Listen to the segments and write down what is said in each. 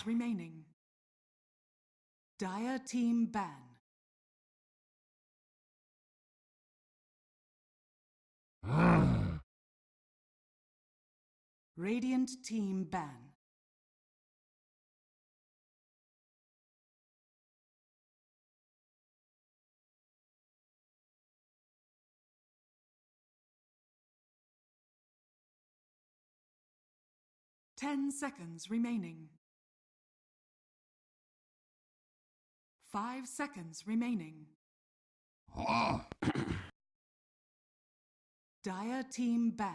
remaining. Dire team ban. Radiant team ban. Ten seconds remaining. 5 seconds remaining. Dire team ban.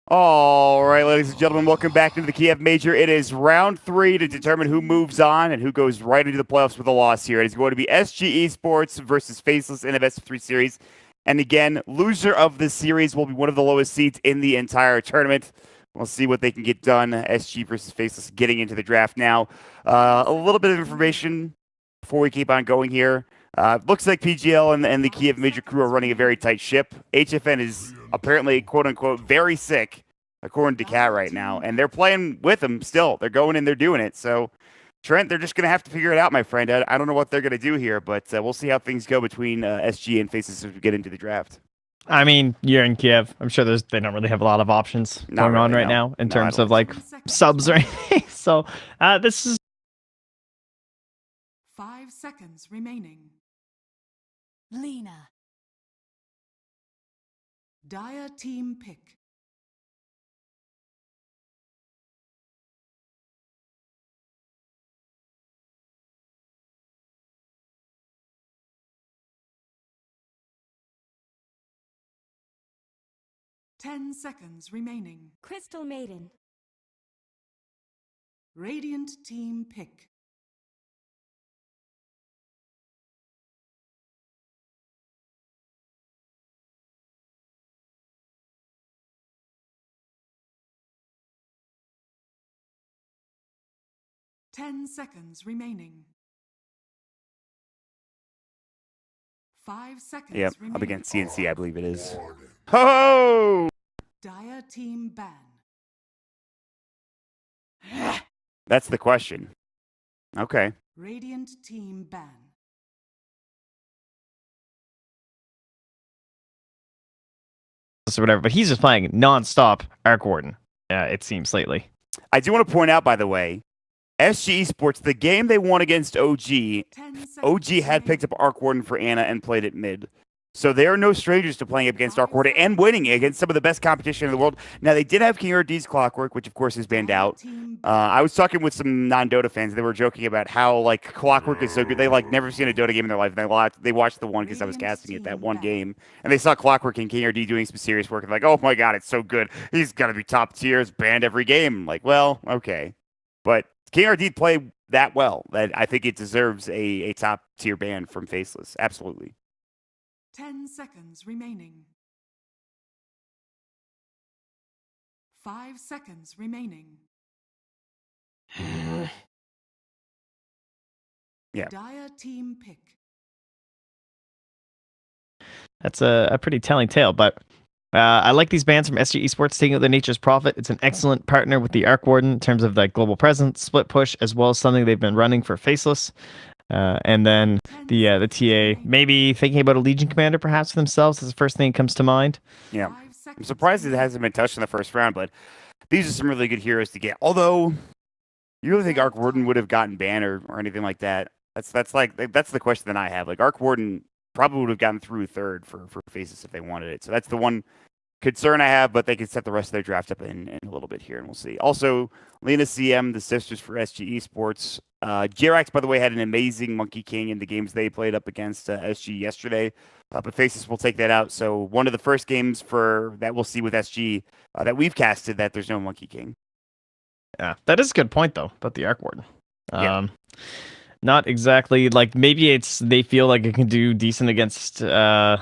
All right, ladies and gentlemen, welcome back to the Kiev Major. It is round 3 to determine who moves on and who goes right into the playoffs with a loss here. It is going to be SG Esports versus Faceless in a best-of-3 series. And again, loser of this series will be one of the lowest seeds in the entire tournament. We'll see what they can get done. SG versus Faceless getting into the draft now. A little bit of information before we keep on going here. Looks like PGL and the Kiev Major crew are running a very tight ship. HFN is apparently, quote-unquote, very sick, according to Cat right now. And they're playing with them still. They're going in, they're doing it. So, Trent, they're just going to have to figure it out, my friend. I don't know what they're going to do here, but we'll see how things go between SG and Faces as we get into the draft. I mean, you're in Kiev. I'm sure they don't really have a lot of options going on right now in terms of like subs or anything. So this is 5 seconds remaining. Lena. Dire team pick. Ten seconds remaining. Crystal Maiden. Radiant team pick. Ten seconds remaining. 5 seconds Yep, remaining. up against CNC, I believe it is. Ho! Dire team ban. That's the question. Okay. Radiant team ban. or whatever, but he's just playing nonstop Arc Warden. It seems lately. I do want to point out, by the way, SG Esports, the game they won against OG, OG had picked up Arc Warden for Ana and played it mid. So they are no strangers to playing against Arc Warden and winning against some of the best competition in the world. Now, they did have King RD's Clockwork, which, of course, is banned out. I was talking with some non-Dota fans. They were joking about how, like, Clockwork is so good. They, like, never seen a Dota game in their life. They watched the one because I was casting it, that one game. And they saw Clockwork and King RD doing some serious work. And like, oh, my God, it's so good. He's got to be top tier. It's banned every game. I'm like, well, okay. But King RD played that well that I think it deserves a top-tier ban from Faceless. Absolutely. 10 seconds remaining. 5 seconds remaining. Yeah. Dire team pick. That's a pretty telling tale, but I like these bans from SG Esports taking out the Nature's Prophet. It's an excellent partner with the Arc Warden in terms of like global presence, split push, as well as something they've been running for Faceless. And then the TA maybe thinking about a Legion commander perhaps for themselves is the first thing that comes to mind. Yeah, I'm surprised it hasn't been touched in the first round, but these are some really good heroes to get. Although, you really think Arc Warden would have gotten banned or anything like that? That's the question that I have. Like Arc Warden probably would have gotten through third for Faces if they wanted it. So that's the one concern I have, but they can set the rest of their draft up in a little bit here, and we'll see. Also, Lena CM, the sisters for SG Esports. Jirax, by the way, had an amazing Monkey King in the games they played up against SG yesterday, but Faces will take that out. So one of the first games that we'll see with SG that we've casted that there's no Monkey King. Yeah, that is a good point, though, about the Arc Warden. Yeah. Not exactly, like, maybe they feel like it can do decent against the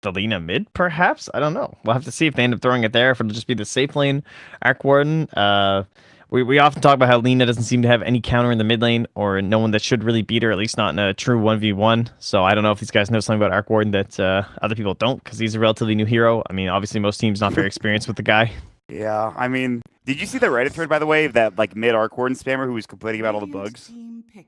Lena mid, perhaps? I don't know. We'll have to see if they end up throwing it there, if it'll just be the safe lane Arc Warden. Where We often talk about how Lena doesn't seem to have any counter in the mid lane, or no one that should really beat her, at least not in a true 1v1. So I don't know if these guys know something about Arc Warden that other people don't, because he's a relatively new hero. I mean, obviously most teams not very experienced with the guy. Yeah, I mean, did you see the Reddit thread, by the way, of that like mid Arc Warden spammer who was complaining about all the Radiant bugs? team pick.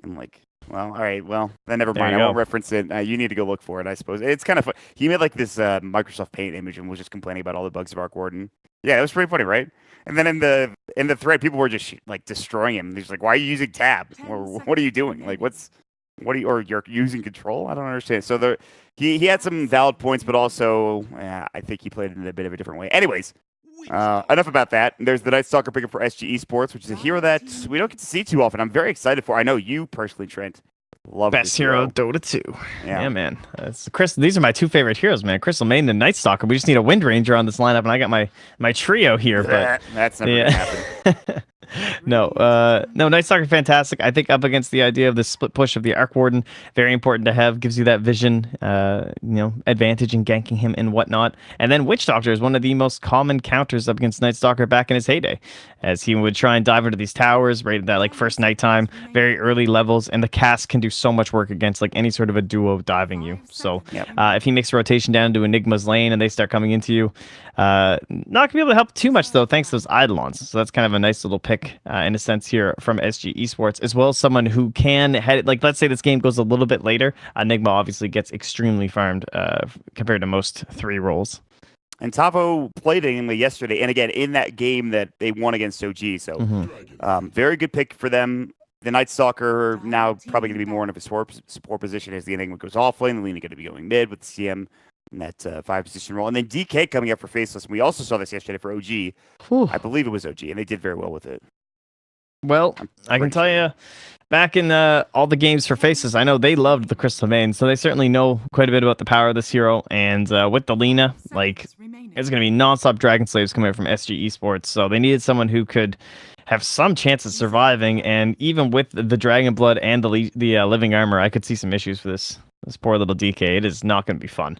I'm like, well, all right, well, then never There mind. you I won't go. reference it. You need to go look for it, I suppose. It's kind of fun. He made like this Microsoft Paint image and was just complaining about all the bugs of Arc Warden. Yeah, it was pretty funny, right? And then in the thread, people were just like destroying him. He's like, "Why are you using tab? 10 Or what are you seconds doing? Like, remaining. what are you, or you're using control? I don't understand." So he had some valid points, but also I think he played it in a bit of a different way. Anyways, enough about that. There's the Night Stalker pickup for SG Esports, which is a hero that we don't get to see too often. I'm very excited for. I know you personally, Trent, love Best this hero, Dota 2. Yeah. Yeah, man. These are my two favorite heroes, man. Crystal Maiden and Night Stalker. We just need a Wind Ranger on this lineup, and I got my trio here. But That's never gonna happen. no, Night Stalker fantastic. I think up against the idea of the split push of the Arc Warden, very important to have. Gives you that vision, advantage in ganking him and whatnot. And then Witch Doctor is one of the most common counters up against Night Stalker back in his heyday, as he would try and dive into these towers right at that like first nighttime, very early levels, and the cast can do so much work against like any sort of a duo diving you. So Yep. if he makes a rotation down to Enigma's lane and they start coming into you, not gonna be able to help too much though, thanks to those Eidolons. So that's kind of a nice little pick in a sense here from SG Esports, as well as someone who can head, like, let's say this game goes a little bit later. Enigma obviously gets extremely farmed compared to most 3 roles. And Tavo played Enigma yesterday, and again in that game that they won against OG. So very good pick for them. The Night Stalker now probably going to be more in a support position as the Enigma goes off lane. The Lena going to be going mid with the CM in that 5 position role. And then DK coming up for Faceless. And we also saw this yesterday for OG. Whew. I believe it was OG, and they did very well with it. Well, I can tell you, back in all the games for Faces, I know they loved the Crystal Main, so they certainly know quite a bit about the power of this hero. And with the Lena, like, it's going to be nonstop Dragon Slaves coming out from SG Esports, so they needed someone who could have some chance at surviving. And even with the Dragon Blood and the Living Armor, I could see some issues for this poor little DK. It is not going to be fun.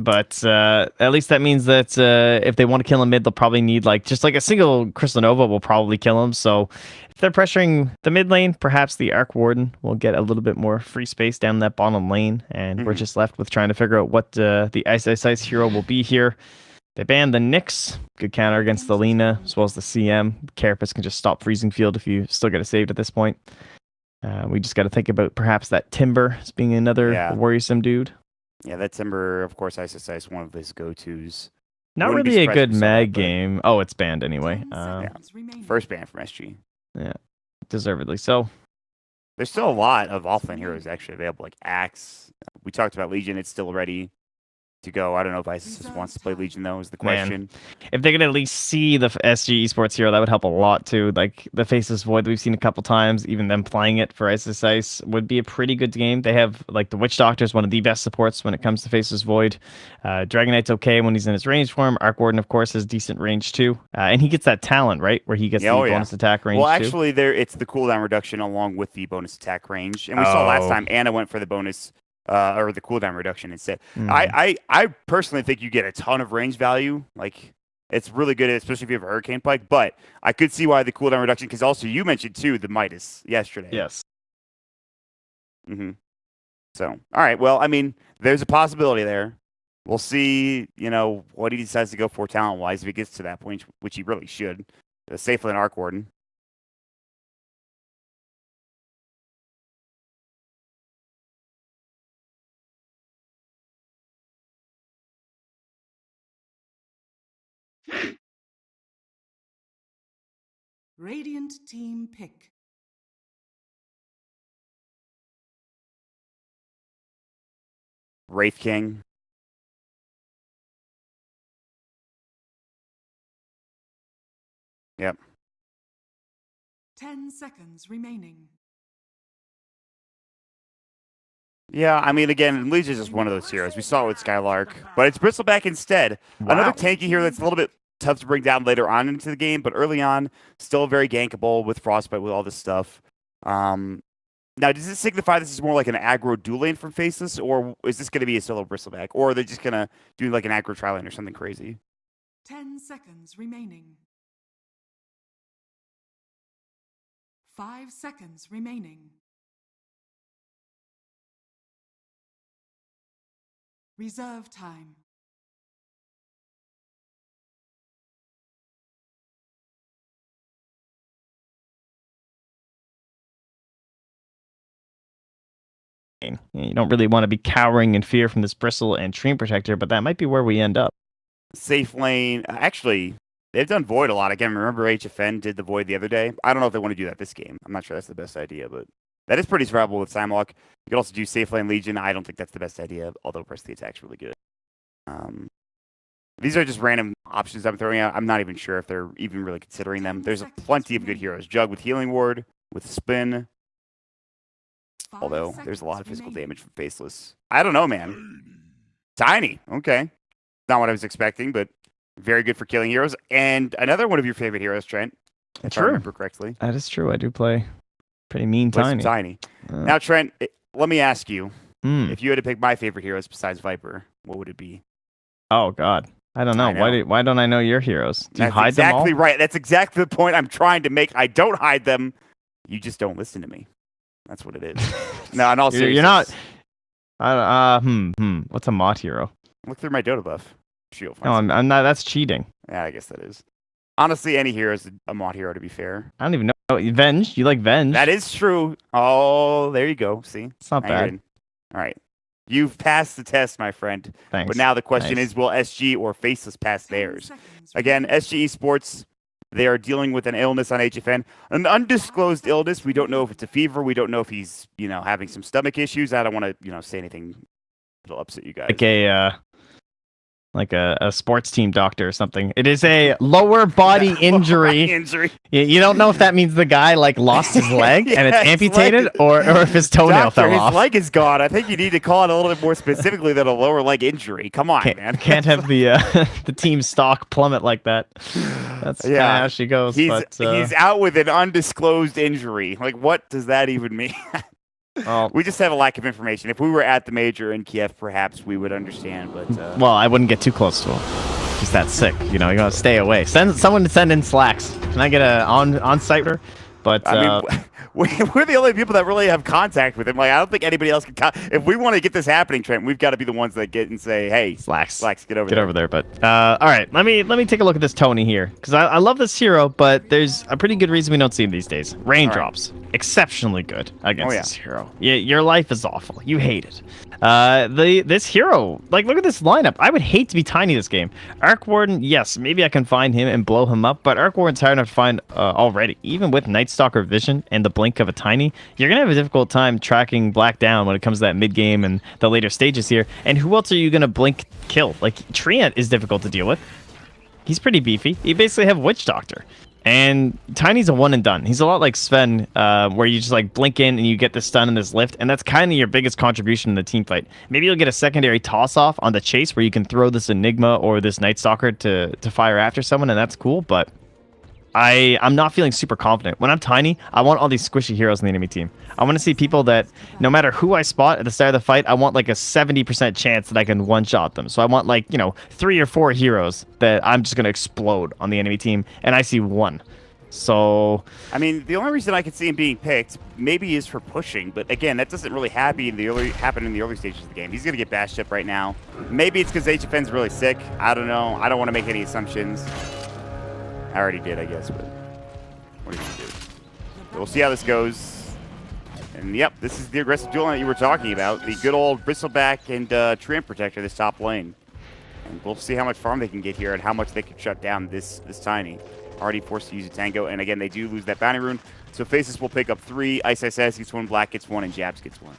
But at least that means that if they want to kill him mid, they'll probably need just a single Crystal Nova will probably kill him. So if they're pressuring the mid lane, perhaps the Arc Warden will get a little bit more free space down that bottom lane. And we're just left with trying to figure out what the Ice hero will be here. They banned the Nyx, good counter against the Lena, as well as the CM. Carapace can just stop freezing field if you still get it saved at this point. We just got to think about perhaps that Timber as being another worrisome dude. Yeah, that Timber, of course, Ice, one of his go-tos. Not Wouldn't be really a surprised good if we saw that, mag but- game. Oh, it's banned anyway. First ban from SG. Yeah, deservedly so. There's still a lot of offlane heroes actually available, like Axe. We talked about Legion. It's still ready to go. I don't know if Isis wants to play Legion, though, is the question. If they could at least see the SG Esports hero, that would help a lot, too. Like, the Faceless Void that we've seen a couple times, even them playing it for Ice would be a pretty good game. They have, the Witch Doctor is one of the best supports when it comes to Faceless Void. Dragon Knight's okay when he's in his range form. Arc Warden, of course, has decent range, too. And he gets that talent, right? Where he gets the bonus attack range, well, too. actually, it's the cooldown reduction along with the bonus attack range. And we saw last time Anna went for the bonus or the cooldown reduction instead. I personally think you get a ton of range value. Like, it's really good, especially if you have a Hurricane Pike. But I could see why the cooldown reduction, because also you mentioned, too, the Midas yesterday. Yes. So, all right. Well, I mean, there's a possibility there. We'll see, what he decides to go for talent-wise if he gets to that point, which he really should. Safely an Arc Warden. Radiant team pick. Wraith King. Yep. 10 seconds remaining. Yeah, I mean, again, Legion's just one of those heroes. We saw it with Skylark, but it's Bristleback instead. Wow. Another tanky hero that's a little bit tough to bring down later on into the game, but early on, still very gankable with Frostbite, with all this stuff. Now, does this signify this is more like an aggro dual lane from Faceless, or is this going to be a solo Bristleback? Or are they just going to do like an aggro tri lane or something crazy? 10 seconds remaining. 5 seconds remaining. Reserve time. You don't really want to be cowering in fear from this bristle and stream protector, but that might be where we end up. Safe lane. Actually, they've done Void a lot. Again, remember HFN did the Void the other day? I don't know if they want to do that this game. I'm not sure that's the best idea, but that is pretty survivable with Simlock. You could also do Safe Lane Legion. I don't think that's the best idea, although press the attack's really good. These are just random options I'm throwing out. I'm not even sure if they're even really considering them. There's plenty of good heroes. Jug with Healing Ward, with Spin. Although, there's a lot of physical damage from Faceless. I don't know, man. Tiny. Okay. Not what I was expecting, but very good for killing heroes. And another one of your favorite heroes, Trent. If I remember correctly. That is true. I do play pretty mean Play some Tiny. Tiny. Now, Trent, let me ask you. If you had to pick my favorite heroes besides Viper, what would it be? Oh, God. I don't know. I know. Why don't I know your heroes? Do you That's hide them all? exactly right. That's exactly the point I'm trying to make. I don't hide them. You just don't listen to me. That's what it is. No, in all seriousness. You're not. What's a Mott hero? Look through my Dota buff. Shield. No, I'm not. That's cheating. Yeah, I guess that is. Honestly, any hero is a Mott hero, to be fair. I don't even know. Venge? You like Venge? That is true. Oh, there you go. See? It's not bad. All right. You've passed the test, my friend. Thanks. But now the question Nice. is, will SG or Faceless pass 10 theirs? seconds Again, remaining. SG Esports, they are dealing with an illness on HFN. An undisclosed illness. We don't know if it's a fever. We don't know if he's, having some stomach issues. I don't want to, say anything that'll upset you guys. Like a sports team doctor or something. It is a lower body injury. Injury. You don't know if that means the guy lost his leg and it's Yeah, his amputated, leg- or if his toenail Doctor, fell his off. leg is gone. I think you need to call it a little bit more specifically than a lower leg injury. Come on, man. Can't have the the team stock plummet like that. That's kind of how she goes. He's but, out with an undisclosed injury. Like, what does that even mean? well, We just have a lack of information. If we were at the major in Kiev, perhaps we would understand. But well, I wouldn't get too close to him. He's that sick. You gotta stay away. Send someone to send in slacks. Can I get a on-site? But I mean, we're the only people that really have contact with him. Like, I don't think anybody else can. If we want to get this happening, Trent, we've got to be the ones that get and say, "Hey, slacks, get over get there." over there." But all right, let me take a look at this Tony here, because I love this hero, but there's a pretty good reason we don't see him these days. Raindrops, exceptionally good against this hero. Yeah, your life is awful. You hate it. This hero, look at this lineup. I would hate to be Tiny this game. Arc Warden, yes, maybe I can find him and blow him up, but Arc Warden's hard enough to find already. Even with Night Stalker Vision and the blink of a Tiny, you're gonna have a difficult time tracking Black down when it comes to that mid game and the later stages here. And who else are you gonna blink kill? Treant is difficult to deal with. He's pretty beefy. You basically have Witch Doctor. And Tiny's a one and done. He's a lot like Sven, where you just blink in and you get the stun and this lift, and that's kind of your biggest contribution in the team fight. Maybe you'll get a secondary toss off on the chase where you can throw this Enigma or this Night Stalker to fire after someone, and that's cool, but I'm not feeling super confident. When I'm Tiny, I want all these squishy heroes in the enemy team. I want to see people that, no matter who I spot at the start of the fight, I want a 70% chance that I can one-shot them. So I want 3 or 4 heroes that I'm just going to explode on the enemy team, and I see one. So, I mean, the only reason I could see him being picked maybe is for pushing, but again, that doesn't really happen in the early stages of the game. He's going to get bashed up right now. Maybe it's because HFN's really sick. I don't know. I don't want to make any assumptions. I already did, I guess, but what are you going to do? We'll see how this goes. And yep, this is the aggressive duel that you were talking about. The good old Bristleback and Treant Protector, this top lane. And we'll see how much farm they can get here and how much they can shut down this Tiny. Already forced to use a Tango, and again, they do lose that bounty rune. So Faceless will pick up 3, Ice gets 1, Black gets 1, and Jabs gets 1.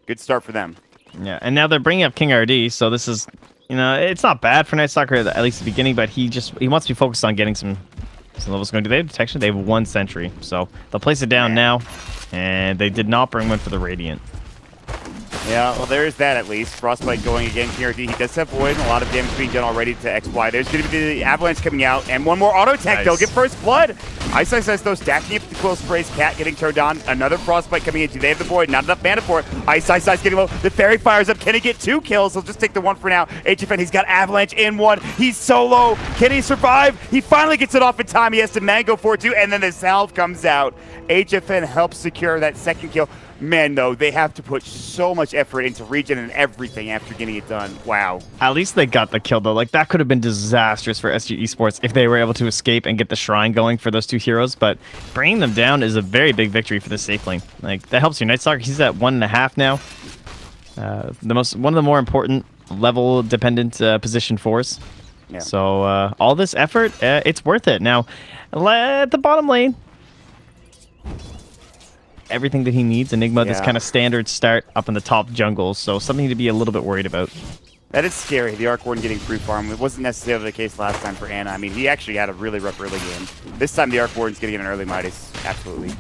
Good start for them. yeah, and now they're bringing up King RD, so this is, it's not bad for Night Stalker, at least at the beginning, but he wants to be focused on getting some levels going. Do they have detection? They have 1 sentry, so they'll place it down now, and they did not bring one for the Radiant. Yeah, well, there's that at least. Frostbite going again. KRD, he does have Void, and a lot of damage being done already to XY. There's going to be the Avalanche coming out, and one more auto attack. Nice. They'll get first blood. Ice, though, stacking up the Quill sprays, Cat getting turned on. Another Frostbite coming in. Do they have the void? Not enough mana for it. Ice getting low. The Fairy fires up. Can he get 2 kills? He'll just take the 1 for now. HFN, he's got Avalanche in 1. He's so low. Can he survive? He finally gets it off in time. He has to mango for 2, and then the salve comes out. HFN helps secure that 2nd kill. Man, though, they have to put so much effort into regen and everything after getting it done. Wow. At least they got the kill, though. Like, that could have been disastrous for SG Esports if they were able to escape and get the shrine going for those 2 heroes. But bringing them down is a very big victory for the safe lane. Like, that helps your Night Stalker. He's at 1.5 now. One of the more important level-dependent position 4s. Yeah. So all this effort, it's worth it. Now, at the bottom lane, everything that he needs. Enigma, this kind of standard start up in the top jungle, so something to be a little bit worried about. That is scary, the Arc Warden getting free farm. It wasn't necessarily the case last time for Ana. I mean, he actually had a really rough early game. This time the Arc Warden's getting an early Midas, absolutely.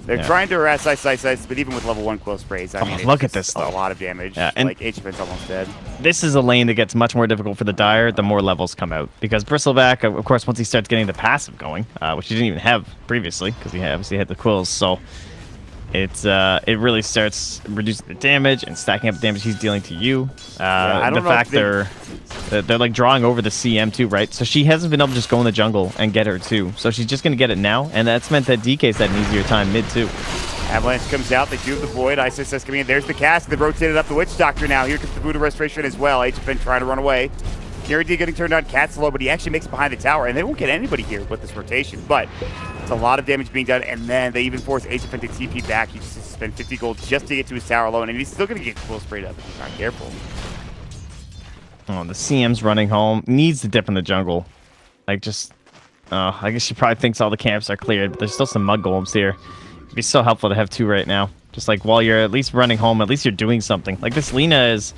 They're trying to harass Ice, but even with level 1 Quill Sprays, I mean, look at this, though. A lot of damage. Yeah, and like, HFN's almost dead. This is a lane that gets much more difficult for the Dire the more levels come out. Because Bristleback, of course, once he starts getting the passive going, which he didn't even have previously, because he obviously had the Quills, so it really starts reducing the damage and stacking up the damage he's dealing to you. The fact they're like drawing over the CM too, right? So she hasn't been able to just go in the jungle and get her too. So she's just gonna get it now, and that's meant that DK's had an easier time mid too. Avalanche comes out, they do have the void, ISS coming in, there's the cast, they've rotated up the Witch Doctor now, here comes the Voodoo Restoration as well, HFN trying to run away. Gary D getting turned on, Cat's low, but he actually makes it behind the tower, and they won't get anybody here with this rotation, but it's a lot of damage being done, and then they even force HFN to TP back. He just has to spend 50 gold just to get to his tower alone, and he's still going to get full sprayed up if he's not careful. Oh, the CM's running home, needs to dip in the jungle. Like, just, I guess she probably thinks all the camps are cleared, but there's still some mud golems here. It'd be so helpful to have 2 right now. Just like while you're at least running home, at least you're doing something. Like this Lina is,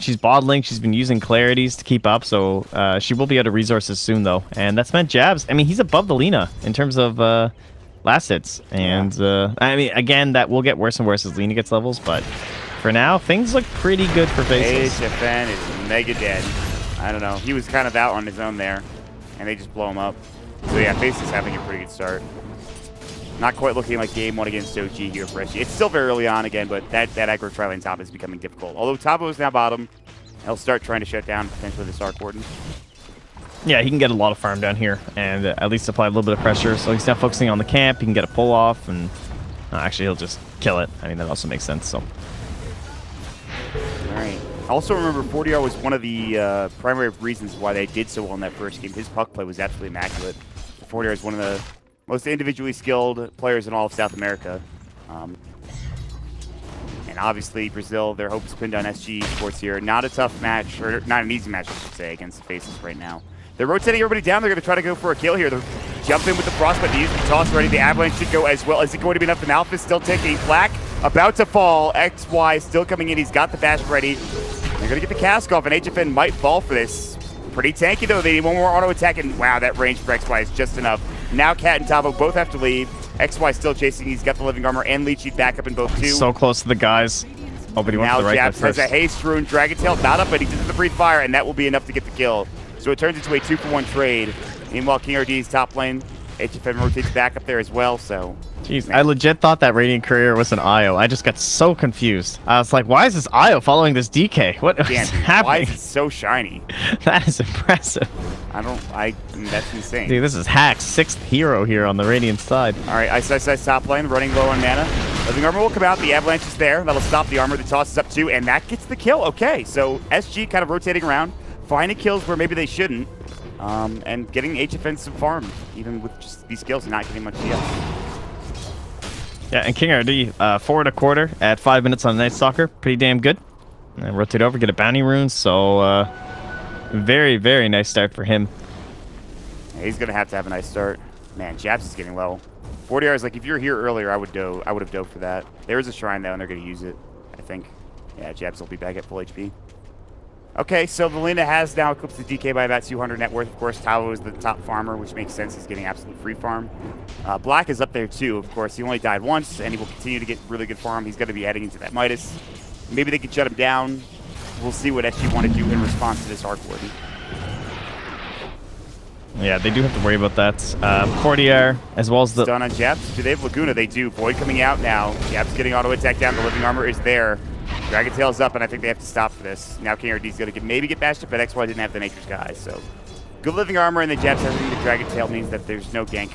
she's bottling. She's been using clarities to keep up, so she will be out of resources soon though. And that's meant Jabs. I mean, he's above the Lina in terms of last hits. And I mean, again, that will get worse and worse as Lina gets levels. But for now, things look pretty good for Faceless. HFN is mega dead. I don't know. He was kind of out on his own there, and they just blow him up. So yeah, Faceless having a pretty good start. Not quite looking like game 1 against OG here for SG. It's still very early on again, but that aggro tri-lane top is becoming difficult. Although Tabo is now bottom, he'll start trying to shut down potentially this Arc Warden. Yeah, he can get a lot of farm down here and at least apply a little bit of pressure. So he's now focusing on the camp. He can get a pull off, and actually he'll just kill it. I mean, that also makes sense. So. All right. I also remember 40R was one of the primary reasons why they did so well in that first game. His puck play was absolutely immaculate. 40R is one of the most individually skilled players in all of South America. And obviously, Brazil, their hopes pinned on SG Sports here. Not a tough match, or not an easy match, I should say, against the Faceless right now. They're rotating everybody down. They're going to try to go for a kill here. They're jumping with the Frostbite. They use the toss already. The Avalanche should go as well. Is it going to be enough? The Malphus still taking flak. About to fall. XY still coming in. He's got the bash ready. They're going to get the cask off, and HFN might fall for this. Pretty tanky, though. They need one more auto attack, and wow, that range for XY is just enough. Now Cat and Tavo both have to leave. XY still chasing. He's got the living armor and lead sheet back up in both two. So close to the guys. Oh, but he went to the right Jabs has a haste rune. Dragon Tail not up, but he does the breathe fire, and that will be enough to get the kill. So it turns into a 2-for-1 trade. Meanwhile, King RD's top lane. HFN rotates back up there as well, so... Jeez, I legit thought that Radiant Courier was an IO. I just got so confused. I was like, why is this IO following this DK? What is happening? Why is it so shiny? That is impressive. That's insane. Dude, this is Hack's 6th hero here on the Radiant side. All right, Ice top lane, running low on mana. Living armor will come out. The Avalanche is there. That'll stop the armor. The toss is up too, and that gets the kill. Okay, so SG kind of rotating around, finding kills where maybe they shouldn't, and getting HFN some farm, even with just these skills and not getting much CS. Yeah, and King RD, 4.25 at 5 minutes on Night Stalker. Pretty damn good. And rotate over, get a bounty rune, so very, very nice start for him. Yeah, he's going to have a nice start. Man, Jabs is getting low. 40R is like, if you were here earlier, I would have dove for that. There is a shrine, though, and they're going to use it, I think. Yeah, Jabs will be back at full HP. Okay, so Valina has now eclipsed the DK by about 200 net worth. Of course, Talo is the top farmer, which makes sense. He's getting absolute free farm. Black is up there, too, of course. He only died once, and he will continue to get really good farm. He's going to be heading into that Midas. Maybe they can shut him down. We'll see what SG want to do in response to this Arc Warden. Yeah, they do have to worry about that. 40R, as well as the... Stun on Japs. Do they have Laguna? They do. Void coming out now. Japs getting auto attack down. The living armor is there. Dragon Tail's up, and I think they have to stop for this. Now King RD's going to maybe get bashed up, but XY didn't have the Nature's Guy, so... Good living armor, and the Japs having the Dragon Tail means that there's no gank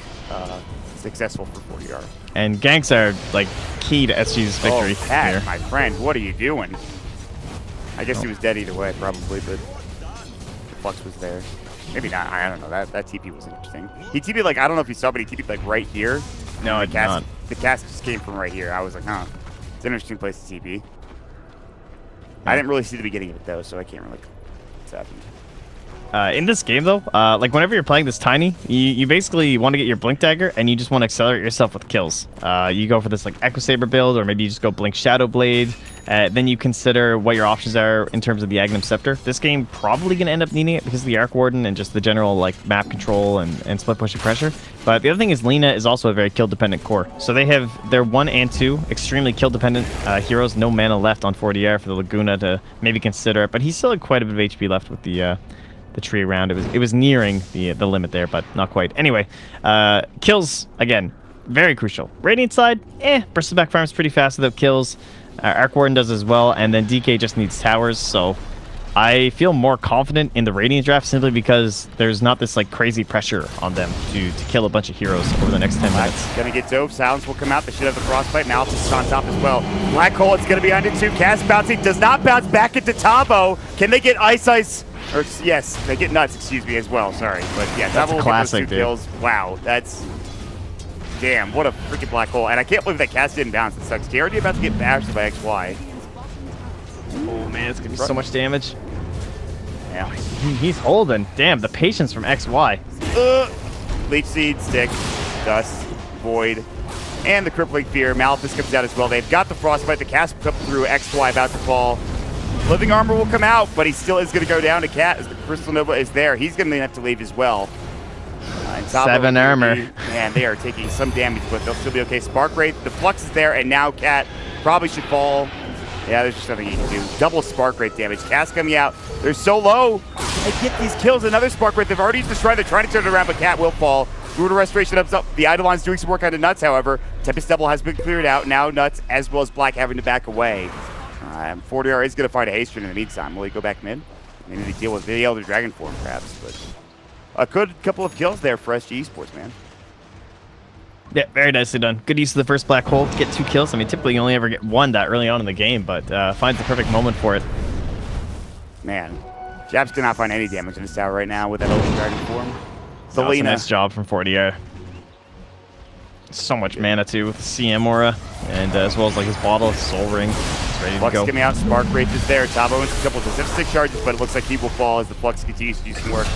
successful for 40R. And ganks are, like, key to SG's victory Pat, here. my friend, what are you doing? I guess he was dead either way, probably, but the Flux was there. Maybe not. I don't know. That TP was interesting. He TP'd, like, I don't know if you saw, but he TP'd, like, right here. No, I did not. The cast just came from right here. I was like, huh. It's an interesting place to TP. I didn't really see the beginning of it, though, so I can't really... What's happened? In this game, though, like whenever you're playing this Tiny, you basically want to get your Blink Dagger, and you just want to accelerate yourself with kills. You go for this like Echo Saber build, or maybe you just go Blink Shadow Blade. Then you consider what your options are in terms of the Agnum Scepter. This game probably going to end up needing it because of the Arc Warden and just the general like map control and split pushing pressure. But the other thing is Lina is also a very kill-dependent core. So they have their 1 and 2 extremely kill-dependent heroes. No mana left on 40R for the Laguna to maybe consider it, but he still had quite a bit of HP left with the tree around. It was nearing the limit there, but not quite. Anyway, kills again, very crucial. Radiant side, Bristleback farms pretty fast without kills. Arc Warden does as well, and then DK just needs towers. So I feel more confident in the Radiant draft simply because there's not this like crazy pressure on them to kill a bunch of heroes over the next 10 minutes. Gonna get dope. Silence will come out. They should have the frostbite. Malphus is on top as well. Black Hole, it's gonna be under 2. Cast bouncing, does not bounce back into Tavo. Can they get Ice? Or yes, they get nuts, excuse me, as well. Sorry, but yeah, That's Tavo will classic, get those 2 kills. Wow, that's damn. What a freaking black hole! And I can't believe that cast didn't bounce. It sucks. Already about to get bashed by XY. Oh man, it's gonna be so much damage. Yeah, He's holding. Damn, the patience from XY. Leech Seed, Stick, Dust, Void, and the Crippling Fear. Malphus comes out as well. They've got the Frostbite. The cast will come through. XY about to fall. Living Armor will come out, but he still is going to go down to Cat as the Crystal Nova is there. He's going to have to leave as well. And 7 armor. Man, they are taking some damage, but they'll still be okay. Spark Wraith, the Flux is there, and now Cat probably should fall. Yeah, there's just nothing he can do. Double Spark Wraith damage. Cast coming out. They're so low. They get these kills. Another Spark Wraith. They've already destroyed. They're trying to turn it around, but Cat will fall. Brutal Restoration up. The Eidolon's doing some work on the Nuts, however. Tempest Double has been cleared out. Now Nuts, as well as Black, having to back away. 40R is going to find a haste in the meantime. Will he go back mid? Maybe they deal with the Elder Dragon form, perhaps. But a good couple of kills there for SG Esports, man. Yeah, very nicely done. Good use of the first black hole to get 2 kills. I mean, typically you only ever get 1 that early on in the game, but finds the perfect moment for it. Man, Japs cannot find any damage in this tower right now with that Elder Dragon form. That was a nice job from 40R. So much mana too with the CM aura, and as well as like his bottle of Soul Ring. It's ready to Flux go. coming out, Spark Wraith is there. Tavo wins a couple of stick charges, but it looks like he will fall as the Flux continues to do some work.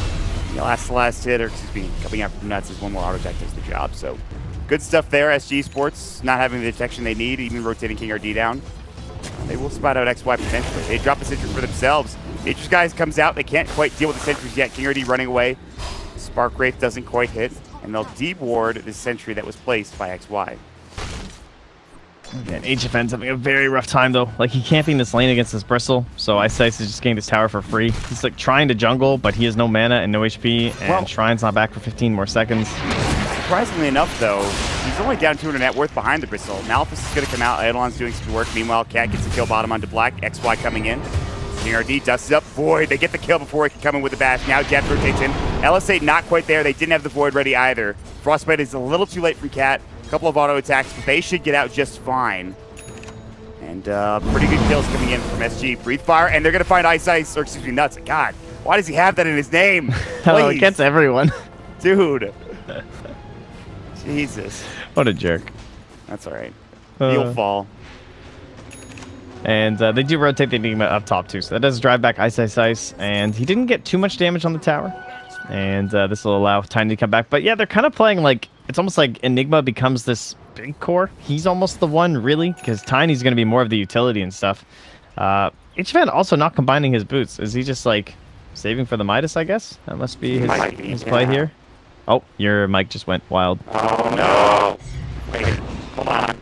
The last hit, or excuse me, coming out from Nuts is one more auto attack does the job. So good stuff there. SG Sports not having the detection they need, even rotating King RD down. They will spot out XY potentially. They drop the sentry for themselves. Nature's Guys comes out. They can't quite deal with the sentries yet. King RD running away. Spark Wraith doesn't quite hit, and they'll deward the sentry that was placed by XY. And HFN's having a very rough time though. Like he camping this lane against this Bristle, so Ice is just getting this tower for free. He's like trying to jungle, but he has no mana and no HP, and Shrine's not back for 15 more seconds. Surprisingly enough, though, he's only down 200 net worth behind the Bristle. Malphus is going to come out. Eidolon's doing some work. Meanwhile, Cat gets the kill bottom onto Black. XY coming in. King RD dusts up. Void. They get the kill before he can come in with the bash. Now Jet rotates in. LS8 not quite there. They didn't have the Void ready either. Frostbite is a little too late from Cat. A couple of auto attacks, but they should get out just fine. And pretty good kills coming in from SG. Breathe Fire, and they're going to find Ice, or excuse me, Nuts. God, why does he have that in his name? Oh, it gets everyone. Dude. Jesus. What a jerk. That's all right. He'll fall. And they do rotate the Enigma up top too, so that does drive back Ice, and he didn't get too much damage on the tower. And this will allow Tiny to come back. But yeah, they're kind of playing like, it's almost like Enigma becomes this big core. He's almost the one, really, because Tiny's going to be more of the utility and stuff. HFN also not combining his boots. Is he just like saving for the Midas, I guess? That must be his play here. Oh, your mic just went wild. Oh no! Wait, hold on.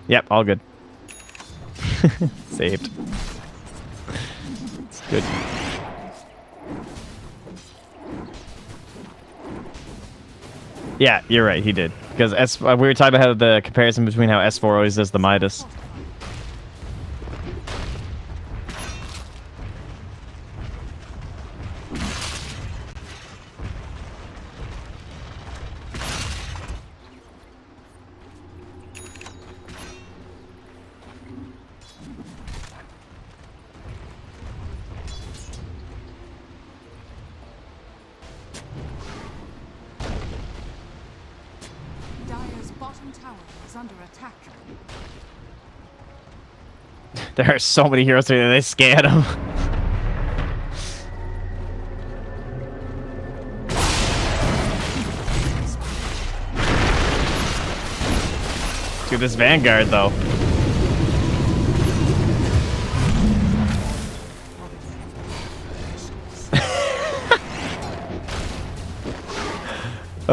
Yep, all good. Saved. Good. Yeah, you're right. He did because we were talking about how the comparison between how S4 always does the Midas. Dire's bottom tower is under attack. There are so many heroes here, they scan him. Dude, this Vanguard, though.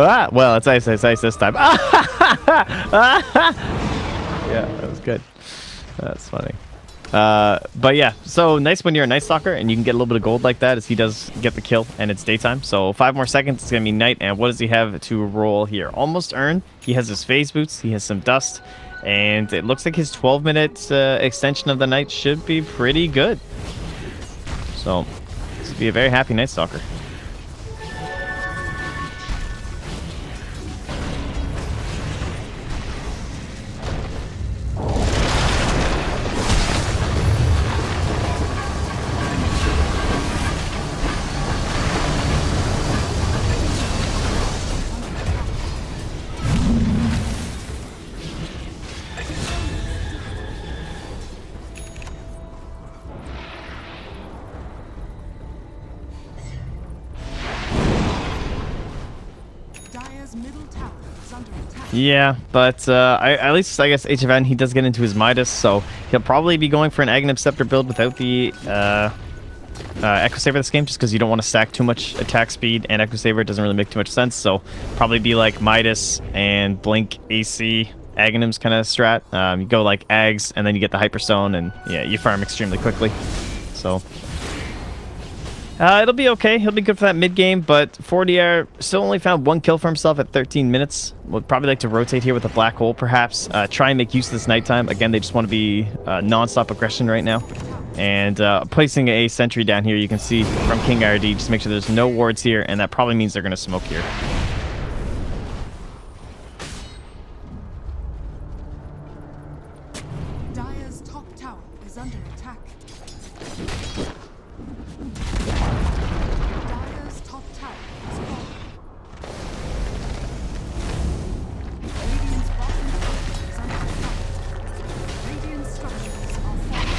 Ah, well, it's ice this time. Yeah, that was good. That's funny. But yeah, so nice when you're a Night Stalker and you can get a little bit of gold like that as he does get the kill and it's daytime. So 5 more seconds, it's going to be night. And what does he have to roll here? Almost earned. He has his phase boots. He has some dust. And it looks like his 12-minute extension of the night should be pretty good. So this would be a very happy Night Stalker. Dire's middle tower is under attack. Yeah, but at least I guess HFN, he does get into his Midas, so he'll probably be going for an Aghanim Scepter build without the Echo Saber this game, just because you don't want to stack too much attack speed, and Echo Saber doesn't really make too much sense, so probably be like Midas and Blink AC Aghanim's kind of strat. You go like Ags, and then you get the Hyperstone, and yeah, you farm extremely quickly. So it'll be okay. He'll be good for that mid game, but 4DR still only found 1 kill for himself at 13 minutes. Would probably like to rotate here with a Black Hole, perhaps. Try and make use of this nighttime. Again, they just want to be non-stop aggression right now. And placing a sentry down here, you can see from King RD, just make sure there's no wards here, and that probably means they're going to smoke here. Dire's top tower is under attack. Dire's top tower is falling. Radiant's bottom tower is under attack. Radiant structures are falling.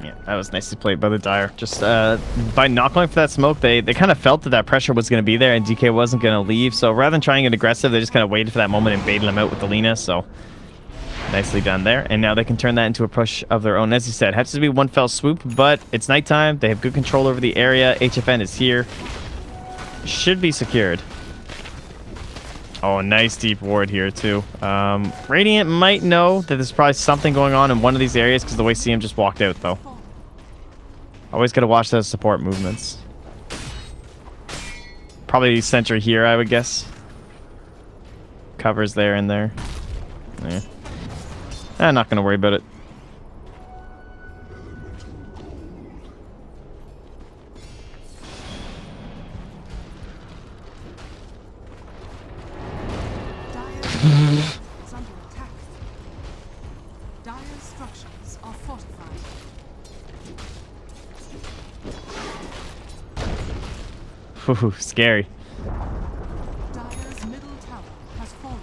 Yeah, that was nicely played by the Dire. Just by not going for that smoke, they kind of felt that that pressure was going to be there and DK wasn't going to leave. So rather than trying it aggressive, they just kind of waited for that moment and baited him out with the Lina. So nicely done there. And now they can turn that into a push of their own. As you said, has to be one fell swoop, but it's nighttime. They have good control over the area. HFN is here. Should be secured. Oh, nice deep ward here, too. Radiant might know that there's probably something going on in one of these areas because the way CM just walked out, though. Always got to watch those support movements. Probably sentry here, I would guess. Covers there and there. Yeah. I'm not going to worry about it. Is under attack. Dire's structures are fortified. Ooh, scary. Dire's middle tower has fallen.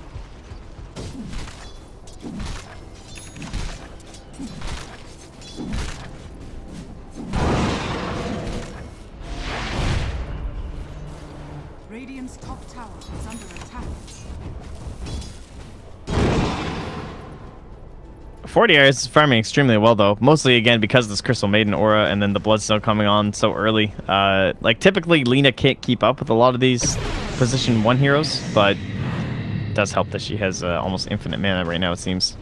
Radiant's top tower is under attack. 40 is farming extremely well, though. Mostly, again, because of this Crystal Maiden aura and then the Bloodstone coming on so early. Like, typically, Lina can't keep up with a lot of these position 1 heroes, but it does help that she has almost infinite mana right now, it seems.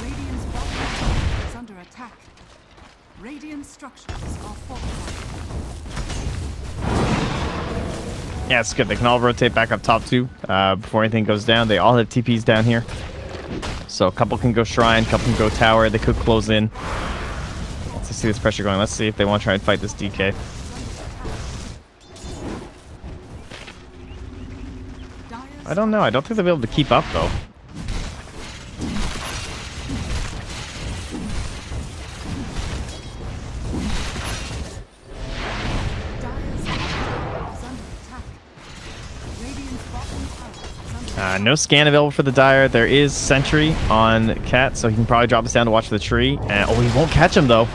Radiant's bottom tower is under attack. Radiant structures are fortified. Yeah, it's good. They can all rotate back up top, too, before anything goes down. They all have TPs down here. So a couple can go Shrine, a couple can go Tower. They could close in. Let's see this pressure going. Let's see if they want to try and fight this DK. I don't know. I don't think they'll be able to keep up, though. No scan available for the Dire. There is Sentry on Cat, so he can probably drop us down to watch the tree. Oh, he won't catch him, though.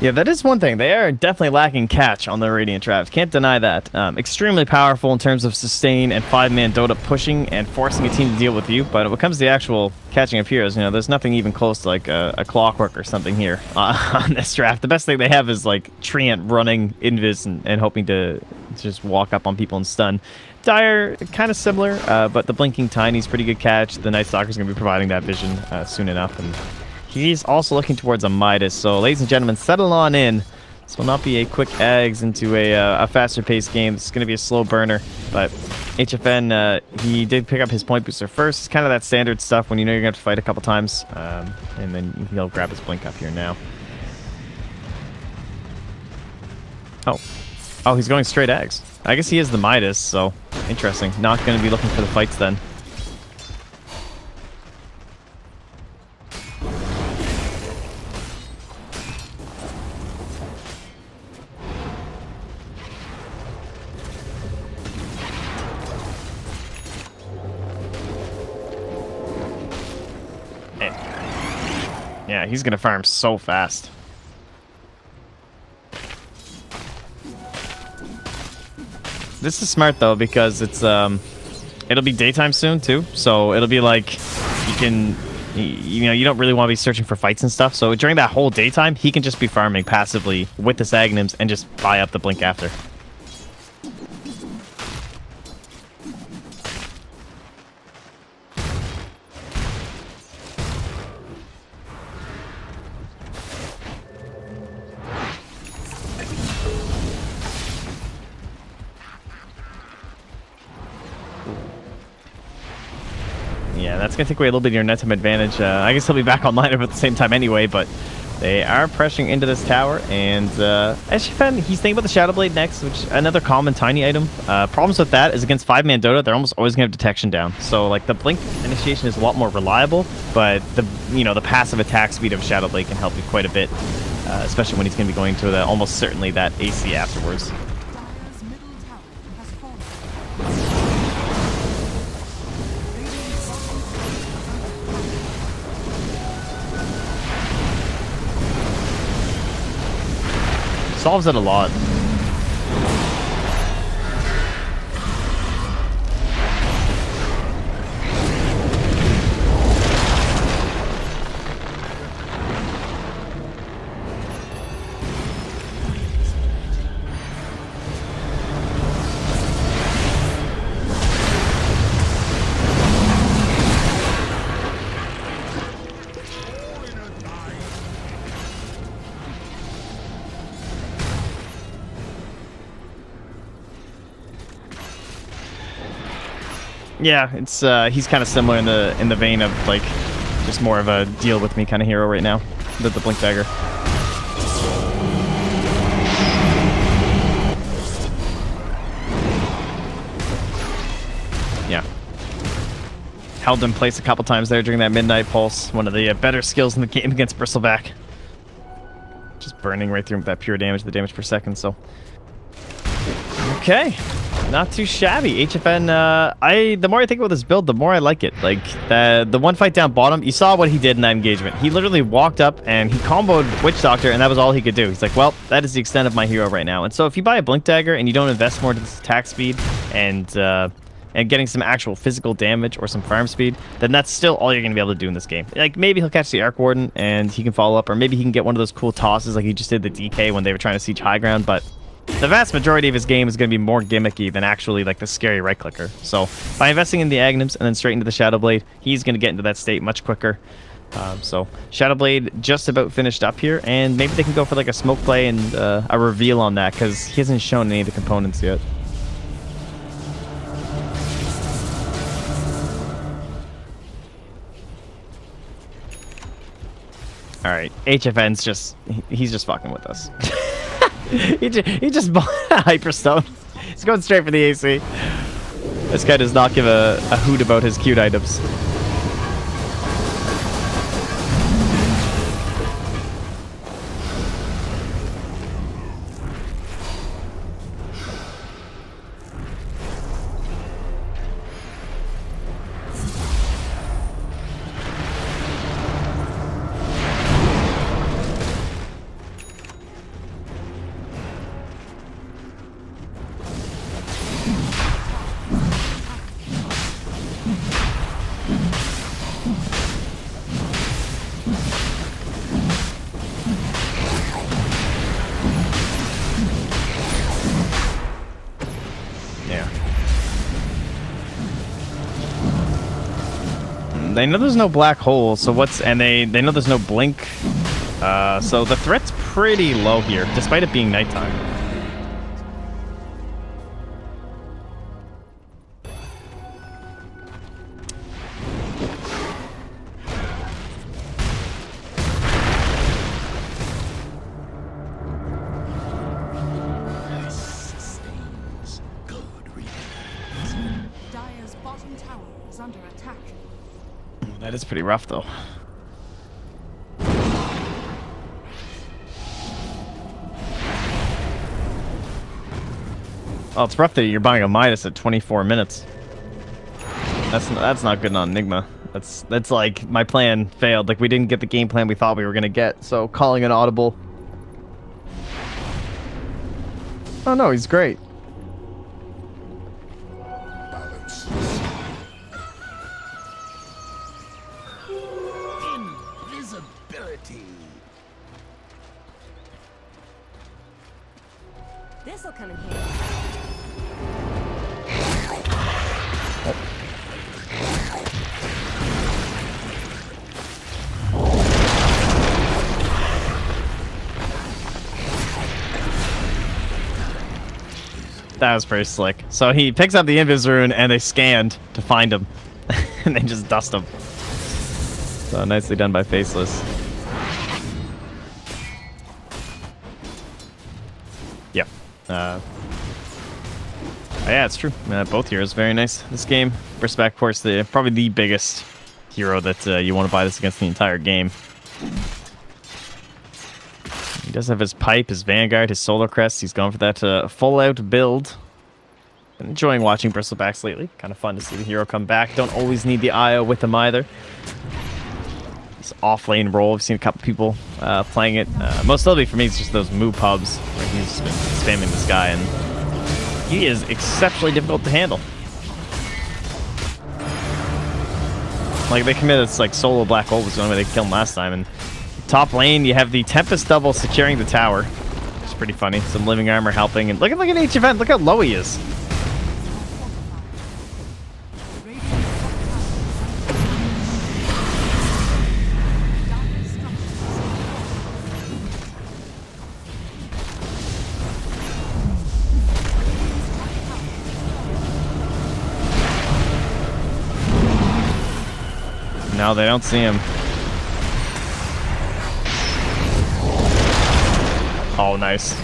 Yeah, that is one thing. They are definitely lacking catch on the Radiant Traps. Can't deny that. Extremely powerful in terms of sustain and 5-man Dota pushing and forcing a team to deal with you. But when it comes to the actual catching of heroes, you know, there's nothing even close to like a Clockwork or something here on this draft. The best thing they have is like Treant running Invis and hoping to just walk up on people and stun. Dire, kind of similar, but the Blinking Tiny's pretty good catch. The Night Stalker's going to be providing that vision soon enough. And he's also looking towards a Midas. So, ladies and gentlemen, settle on in. This will not be a quick eggs into a faster-paced game. This is going to be a slow burner. But HFN, he did pick up his point booster first. It's kind of that standard stuff when you know you're going to have to fight a couple times. And then he'll grab his blink up here now. Oh, he's going straight eggs. I guess he is the Midas, so interesting. Not going to be looking for the fights then. Yeah, he's gonna farm so fast. This is smart though because it's it'll be daytime soon too, so it'll be like you can, you know, you don't really want to be searching for fights and stuff. So during that whole daytime, he can just be farming passively with the Sagnums and just buy up the blink after. Yeah, that's going to take away a little bit of your net time advantage. I guess he'll be back online at the same time anyway, but they are pressuring into this tower. And SFN, he's thinking about the Shadow Blade next, which is another common tiny item. Problems with that is against 5-man Dota, they're almost always going to have detection down. So like the blink initiation is a lot more reliable, but the passive attack speed of Shadow Blade can help you quite a bit, especially when he's going to be going to almost certainly that AC afterwards. Dire's middle tower has fallen. Solves it a lot. Yeah, it's he's kind of similar in the vein of like just more of a deal with me kind of hero right now. The Blink Dagger. Yeah. Held in place a couple times there during that Midnight Pulse. One of the better skills in the game against Bristleback. Just burning right through with that pure damage, the damage per second, so. Okay. Not too shabby. HFN, the more I think about this build, the more I like it. Like, the one fight down bottom, you saw what he did in that engagement. He literally walked up and he comboed Witch Doctor, and that was all he could do. He's like, well, that is the extent of my hero right now. And so if you buy a Blink Dagger and you don't invest more into this attack speed and getting some actual physical damage or some farm speed, then that's still all you're going to be able to do in this game. Like, maybe he'll catch the Arc Warden and he can follow up, or maybe he can get one of those cool tosses like he just did the DK when they were trying to siege high ground, but the vast majority of his game is going to be more gimmicky than actually like the scary right clicker. So by investing in the Agnums and then straight into the Shadow Blade, he's going to get into that state much quicker. So Shadow Blade just about finished up here, and maybe they can go for like a smoke play and a reveal on that, because he hasn't shown any of the components yet. All right, HFN's just, he's just fucking with us. he just bought a Hyperstone. He's going straight for the AC. This guy does not give a hoot about his cute items. They know there's no black hole, so they know there's no blink, so the threat's pretty low here, despite it being nighttime. Dire's bottom tower is under attack. That is pretty rough, though. Well, it's rough that you're buying a Midas at 24 minutes. That's not good on Enigma. That's like my plan failed. Like, we didn't get the game plan we thought we were gonna get. So calling an audible. Oh no, he's great. This'll come in handy. That was pretty slick. So he picks up the Invis Rune and they scanned to find him. And they just dust him. So nicely done by Faceless. Yep. Yeah, it's true. Both heroes very nice this game. Bristleback, of course, probably the biggest hero that you want to buy this against the entire game. He does have his pipe, his Vanguard, his Solar Crest. He's gone for that full-out build. Been enjoying watching Bristlebacks lately. Kind of fun to see the hero come back. Don't always need the IO with him either. This off-lane role, I've seen a couple people playing it. Most notably for me, it's just those Moo pubs where he's been spamming this guy, and he is exceptionally difficult to handle. Like, they committed this like solo black hole was the only way they killed him last time, and top lane, you have the Tempest double securing the tower. It's pretty funny. Some living armor helping. And look at HFN. Look how low he is. No, they don't see him. Oh, nice.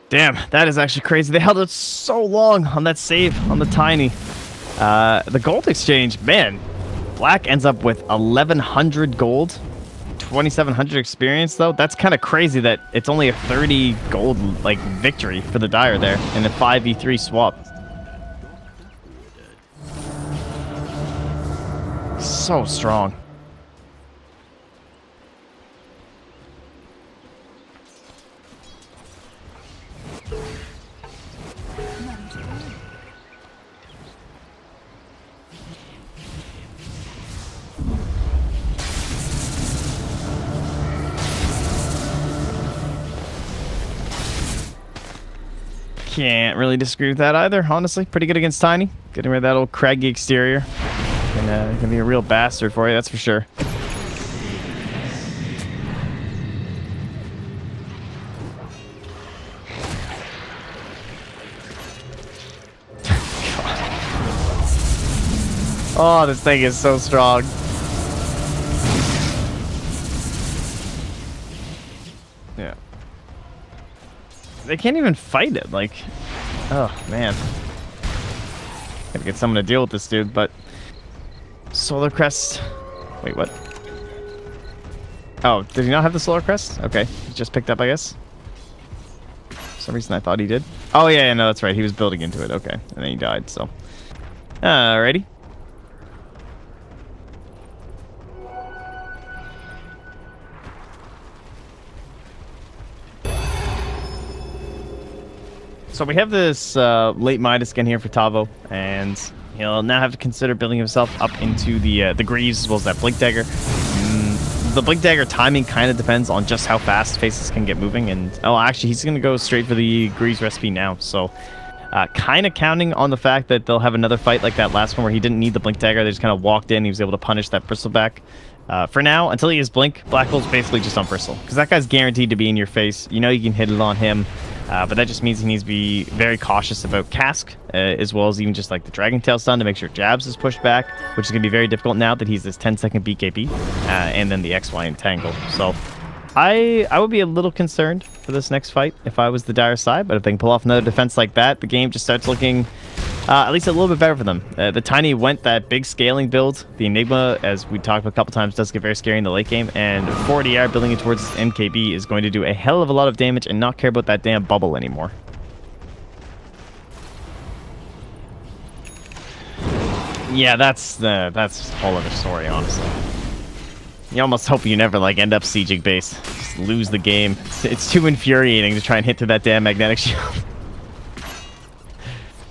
Damn, that is actually crazy. They held it so long on that save on the Tiny. The gold exchange, man. Black ends up with 1,100 gold, 2,700 experience, though. That's kind of crazy that it's only a 30 gold like victory for the Dire there in a 5v3 swap. So strong. Can't really disagree with that either, honestly. Pretty good against Tiny. Getting rid of that old craggy exterior. Gonna be a real bastard for you, that's for sure. Oh, this thing is so strong. Yeah. They can't even fight it, like... Oh, man. Gotta get someone to deal with this dude, but... Solar Crest... Wait, what? Oh, did he not have the Solar Crest? Okay, he just picked up, I guess. For some reason I thought he did. Oh, yeah, no, that's right. He was building into it, okay. And then he died, so... Alrighty. So we have this late Midas again here for Tavo, and he'll now have to consider building himself up into the Greaves as well as that Blink Dagger. The Blink Dagger timing kind of depends on just how fast Faceless can get moving, and oh, actually he's going to go straight for the Greaves recipe now, so kind of counting on the fact that they'll have another fight like that last one where he didn't need the Blink Dagger, they just kind of walked in, he was able to punish that Bristleback. For now, until he has Blink, Black Hole's basically just on Bristle, because that guy's guaranteed to be in your face. You know you can hit it on him. But that just means he needs to be very cautious about Cask, as well as even just like the Dragon Tail stun to make sure Jabs is pushed back, which is going to be very difficult now that he's this 10-second BKB, and then the XY entangle. So I would be a little concerned for this next fight if I was the Dire side, but if they can pull off another defense like that, the game just starts looking at least a little bit better for them. The Tiny went that big scaling build. The Enigma, as we talked about a couple times, does get very scary in the late game, and 40R building it towards MKB is going to do a hell of a lot of damage and not care about that damn bubble anymore. Yeah, that's a whole other story, honestly. You almost hope you never like end up sieging base. Just lose the game. It's too infuriating to try and hit through that damn magnetic shield.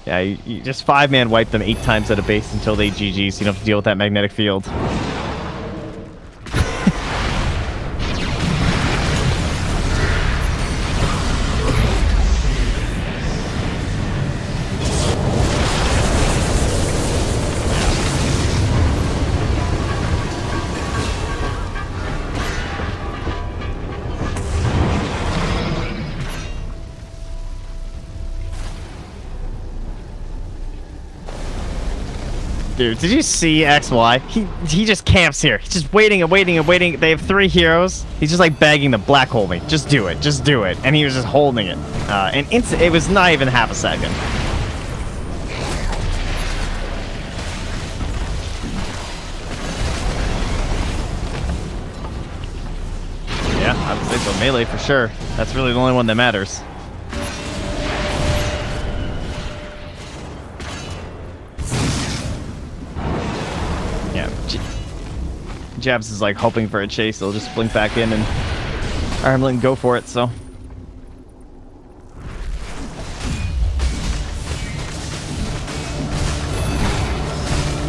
Yeah, you just 5-man wipe them 8 times at a base until they GG, so you don't have to deal with that magnetic field. Dude, did you see XY? He just camps here. He's just waiting and waiting and waiting. They have 3 heroes. He's just like begging them, black hole me. Just do it. Just do it. And he was just holding it. And it was not even half a second. Yeah, I would say so. Melee for sure. That's really the only one that matters. Jabs is like hoping for a chase. They'll just blink back in and Armlin go for it, so.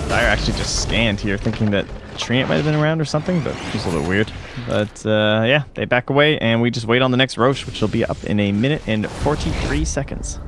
Dire actually just scanned here, thinking that Treant might have been around or something, but it was a little weird. But yeah, they back away, and we just wait on the next Roche, which will be up in 1 minute and 43 seconds.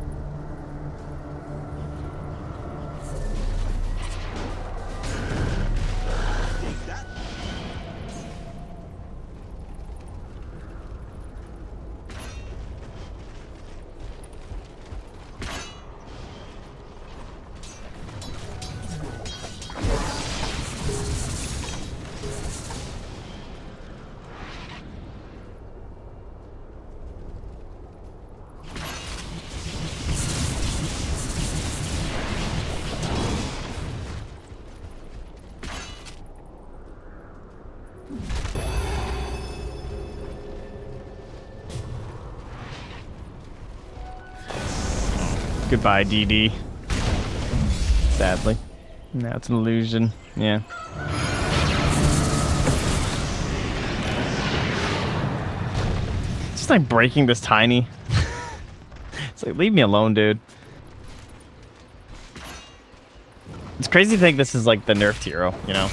Goodbye, DD. Sadly. Now it's an illusion. Yeah. Just like breaking this tiny. It's like, leave me alone, dude. It's crazy to think this is like the nerfed hero, you know?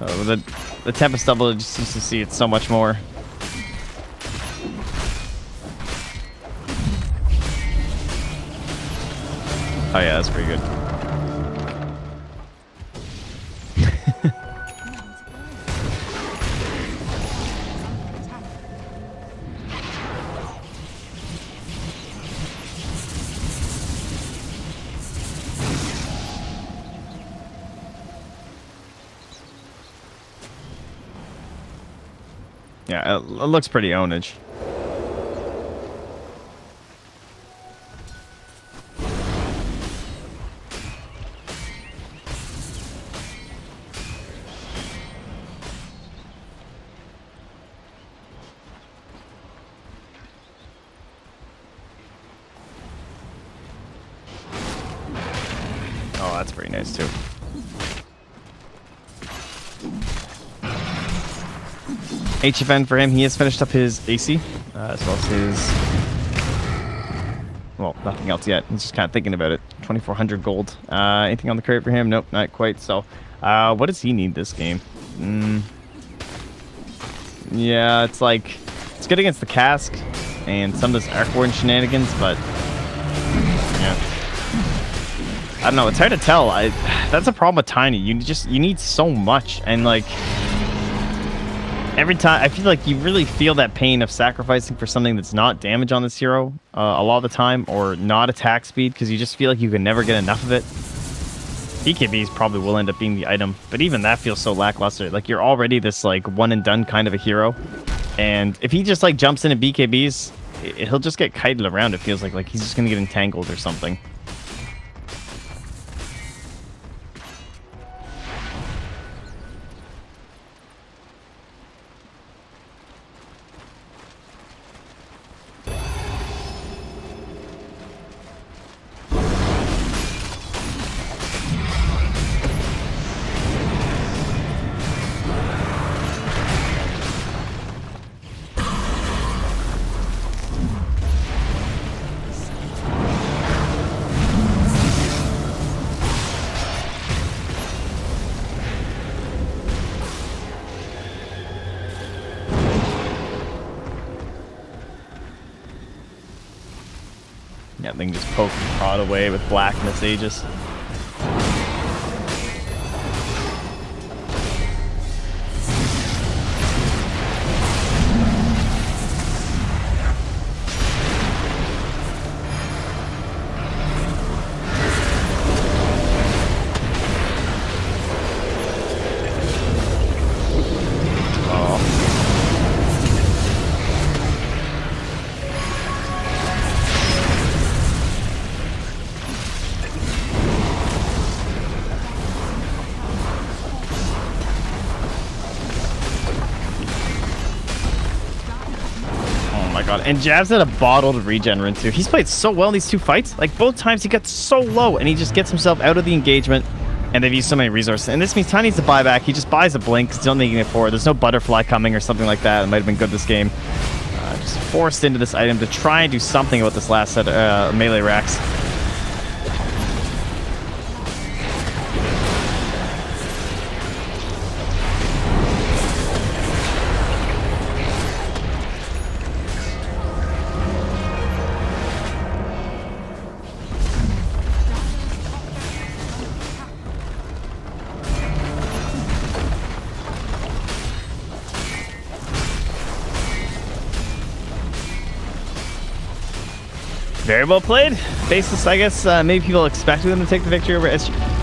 The Tempest double just used to see it so much more. Oh yeah, that's pretty good. Yeah, it looks pretty ownage. Oh, that's pretty nice too. HFN for him, he has finished up his AC, as well as his... Well, nothing else yet. He's just kind of thinking about it. 2,400 gold. Anything on the crate for him? Nope, not quite. So, what does he need this game? Yeah, it's like... It's good against the cask and some of this Arc Warden shenanigans, but... Yeah. I don't know, it's hard to tell. That's a problem with Tiny. You need so much, and like... Every time, I feel like you really feel that pain of sacrificing for something that's not damage on this hero a lot of the time, or not attack speed, because you just feel like you can never get enough of it. BKBs probably will end up being the item, but even that feels so lackluster. Like, you're already this, like, one-and-done kind of a hero, and if he just, like, jumps into BKBs, he'll just get kited around, it feels like he's just gonna get entangled or something. Yeah, they can just poke and prod away with blackness Aegis. And Jabs had a bottled regen run too. He's played so well in these two fights. Like, both times he got so low and he just gets himself out of the engagement. and they've used so many resources. And this means Ty needs to buy back. He just buys a blink because he's only getting it forward. There's no butterfly coming or something like that. It might have been good this game. Just forced into this item to try and do something about this last set of melee racks. Very well played. Faceless, I guess, maybe people expected them to take the victory over SG.